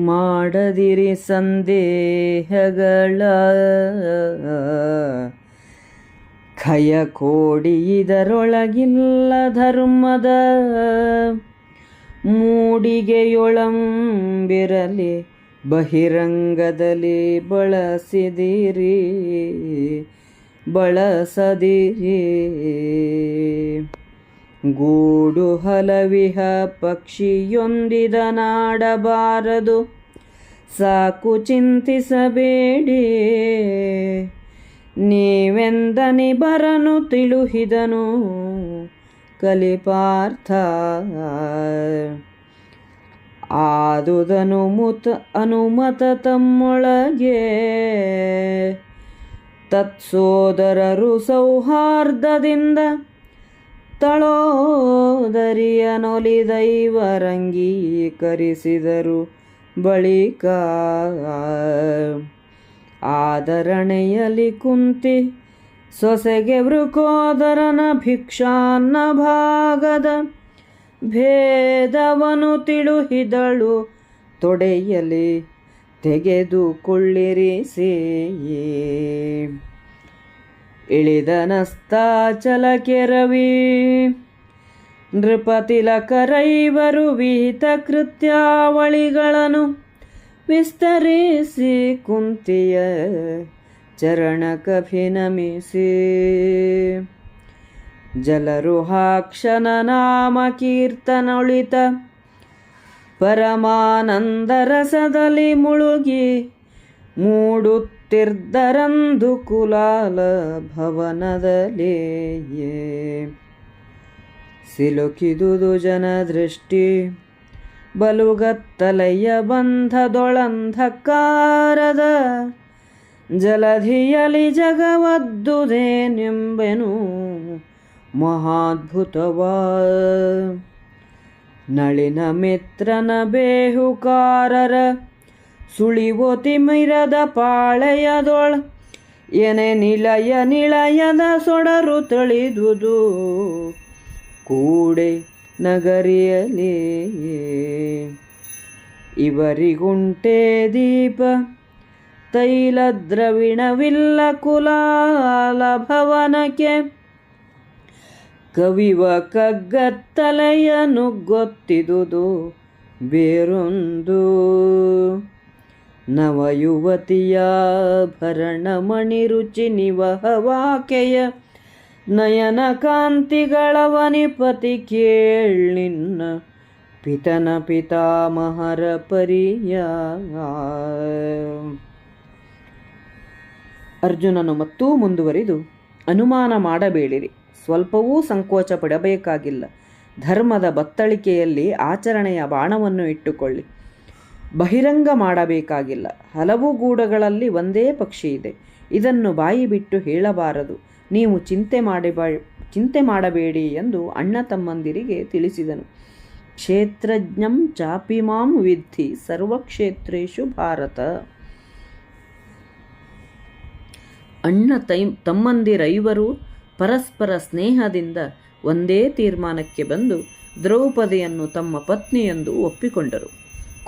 ಮಾಡದಿರಿ ಸಂದೇಹಗಳ ಖಯ ಕೋಡಿ ಇದರೊಳಗಿಲ್ಲ ಧರ್ಮದ ಮೂಡಿಗೆಯೊಳಂಬಿರಲಿ ಬಹಿರಂಗದಲ್ಲಿ ಬಳಸದಿರಿ ಗೂಡು ಹಲವಿಹ ಪಕ್ಷಿಯೊಂದಿದ ನಾಡಬಾರದು ಸಾಕು ಚಿಂತಿಸಬೇಡಿ ನೀವೆಂದನಿ ಬರನು ತಿಳುಹಿದನು ಕಲಿಪಾರ್ಥ ಆದುದನು ಅನುಮತ ತಮ್ಮೊಳಗೆ ತತ್ಸೋದರರು ಸೌಹಾರ್ದದಿಂದ ತಳೋದರಿಯ ನೊಲಿದೈವರಂಗೀಕರಿಸಿದರು ಬಳಿಕ ಆದರಣೆಯಲಿ ಕುಂತಿ ಸೊಸೆಗೆ ವೃಕೋದರನ ಭಿಕ್ಷಾನ್ನ ಭಾಗದ ಭೇದವನು ತಿಳುಹಿದಳು ತೊಡೆಯಲಿ ತೆಗೆದುಕೊಳ್ಳಿರಿಸಿ ಇಳಿದನಸ್ತಾಚಲಕ್ಕೆ ರವಿ ನೃಪತಿಲಕರೈವರು ವಿಹಿತ ಕೃತ್ಯಾವಳಿಗಳನ್ನು ವಿಸ್ತರಿಸಿ ಕುಂತಿಯ ಚರಣಕಭಿನಮಿಸಿ ಜಲರುಹಾಕ್ಷನ ನಾಮ ಕೀರ್ತನೊಳಿತ ಪರಮಾನಂದ ರಸದಲ್ಲಿ ಮುಳುಗಿ ಮೂಡುತ್ತಿರ್ದರಂದು ಕುಲಾಲ ಭವನದಲ್ಲೇ ಸಿಲುಕಿದುದು ಜನದೃಷ್ಟಿ ಬಲುಗತ್ತಲೆಯ ಬಂಧದೊಳಂಧಕಾರದ ಜಲಧಿಯಲಿ ಜಗವದ್ದುದೇನೆಂಬೆನು ಮಹಾದ್ಭುತವಾ ನಳಿನ ಮಿತ್ರನ ಬೇಹುಕಾರರ ಸುಳಿವೊತಿಮಿರದ ಪಾಳೆಯದೊಳ ಎನೆ ನಿಳಯದ ಸೊಡರು ತಳಿದುದು ಕೂಡೆ ನಗರಿಯಲಿ ಇವರಿಗುಂಟೆ ದೀಪ ತೈಲ ದ್ರವಿಣವಿಲ್ಲ ಕುಲಾಲ ಭವನಕ್ಕೆ ಕವಿವ ಕಗ್ಗತ್ತಲೆಯ ನುಗ್ಗೊತ್ತಿದುದು ಬೇರೊಂದು ನವಯುವತಿಯ ಭರಣಮಣಿ ರುಚಿ ನಿವಹವಾಕೆಯ ನಯನ ಕಾಂತಿಗಳವನಿಪತಿ ಕೇಳ್ನಿನ್ನ ಪಿತನ ಪಿತಾಮಹರ ಪರಿಯ. ಅರ್ಜುನನು ಮತ್ತೂ ಮುಂದುವರಿದು, ಅನುಮಾನ ಮಾಡಬೇಡಿರಿ, ಸ್ವಲ್ಪವೂ ಸಂಕೋಚ ಪಡಬೇಕಾಗಿಲ್ಲ. ಧರ್ಮದ ಬತ್ತಳಿಕೆಯಲ್ಲಿ ಆಚರಣೆಯ ಬಾಣವನ್ನು ಇಟ್ಟುಕೊಳ್ಳಿ. ಬಹಿರಂಗ ಮಾಡಬೇಕಾಗಿಲ್ಲ. ಹಲವು ಗೂಡುಗಳಲ್ಲಿ ಒಂದೇ ಪಕ್ಷಿ ಇದೆ. ಇದನ್ನು ಬಾಯಿ ಬಿಟ್ಟು ಹೇಳಬಾರದು. ನೀವು ಚಿಂತೆ ಮಾಡಬೇಡಿ ಎಂದು ಅಣ್ಣ ತಮ್ಮಂದಿರಿಗೆ ತಿಳಿಸಿದನು. ಕ್ಷೇತ್ರಜ್ಞಂ ಚಾಪಿಮಾಂ ವಿದ್ಧಿ ಸರ್ವಕ್ಷೇತ್ರೇಷು ಭಾರತ. ಅಣ್ಣ ತಮ್ಮಂದಿರೈವರು ಪರಸ್ಪರ ಸ್ನೇಹದಿಂದ ಒಂದೇ ತೀರ್ಮಾನಕ್ಕೆ ಬಂದು ದ್ರೌಪದಿಯನ್ನು ತಮ್ಮ ಪತ್ನಿಯೆಂದು ಒಪ್ಪಿಕೊಂಡರು.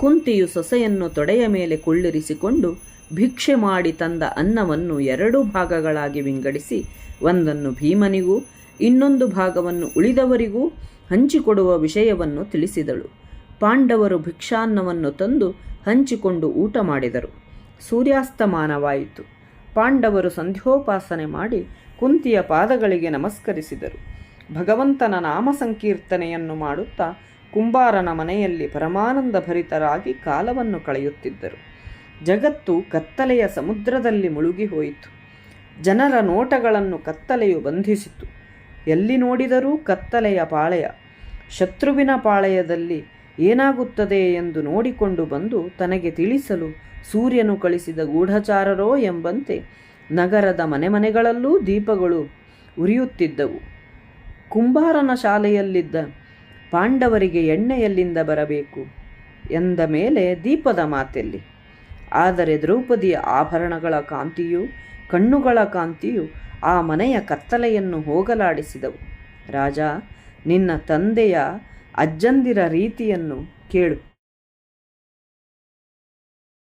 ಕುಂತಿಯು ಸೊಸೆಯನ್ನು ತೊಡೆಯ ಮೇಲೆ ಕುಳ್ಳಿರಿಸಿಕೊಂಡು ಭಿಕ್ಷೆ ಮಾಡಿ ತಂದ ಅನ್ನವನ್ನು 2 ಭಾಗಗಳಾಗಿ ವಿಂಗಡಿಸಿ ಒಂದನ್ನು ಭೀಮನಿಗೂ ಇನ್ನೊಂದು ಭಾಗವನ್ನು ಉಳಿದವರಿಗೂ ಹಂಚಿಕೊಡುವ ವಿಷಯವನ್ನು ತಿಳಿಸಿದಳು. ಪಾಂಡವರು ಭಿಕ್ಷಾನ್ನವನ್ನು ತಂದು ಹಂಚಿಕೊಂಡು ಊಟ ಮಾಡಿದರು. ಸೂರ್ಯಾಸ್ತಮಾನವಾಯಿತು. ಪಾಂಡವರು ಸಂಧ್ಯೋಪಾಸನೆ ಮಾಡಿ ಕುಂತಿಯ ಪಾದಗಳಿಗೆ ನಮಸ್ಕರಿಸಿದರು. ಭಗವಂತನ ನಾಮ ಸಂಕೀರ್ತನೆಯನ್ನು ಮಾಡುತ್ತಾ ಕುಂಬಾರನ ಮನೆಯಲ್ಲಿ ಪರಮಾನಂದ ಭರಿತರಾಗಿ ಕಾಲವನ್ನು ಕಳೆಯುತ್ತಿದ್ದರು. ಜಗತ್ತು ಕತ್ತಲೆಯ ಸಮುದ್ರದಲ್ಲಿ ಮುಳುಗಿ ಹೋಯಿತು. ಜನರ ನೋಟಗಳನ್ನು ಕತ್ತಲೆಯು ಬಂಧಿಸಿತು. ಎಲ್ಲಿ ನೋಡಿದರೂ ಕತ್ತಲೆಯ ಪಾಳೆಯ. ಶತ್ರುವಿನ ಪಾಳೆಯದಲ್ಲಿ ಏನಾಗುತ್ತದೆ ಎಂದು ನೋಡಿಕೊಂಡು ಬಂದು ತನಗೆ ತಿಳಿಸಲು ಸೂರ್ಯನು ಕಳಿಸಿದ ಗೂಢಚಾರರೋ ಎಂಬಂತೆ ನಗರದ ಮನೆಗಳಲ್ಲೂ ದೀಪಗಳು ಉರಿಯುತ್ತಿದ್ದವು. ಕುಂಬಾರನ ಶಾಲೆಯಲ್ಲಿದ್ದ ಪಾಂಡವರಿಗೆ ಎಣ್ಣೆ ಎಲ್ಲಿಂದ ಬರಬೇಕು ಎಂದ ಮೇಲೆ ದೀಪದ ಮಾತೆಲ್ಲಿ. ಆದರೆ ದ್ರೌಪದಿಯ ಆಭರಣಗಳ ಕಾಂತಿಯು ಕಣ್ಣುಗಳ ಕಾಂತಿಯು ಆ ಮನೆಯ ಕತ್ತಲೆಯನ್ನು ಹೋಗಲಾಡಿಸಿದವು. ರಾಜ, ನಿನ್ನ ತಂದೆಯ ಅಜ್ಜಂದಿರ ರೀತಿಯನ್ನು ಕೇಳು.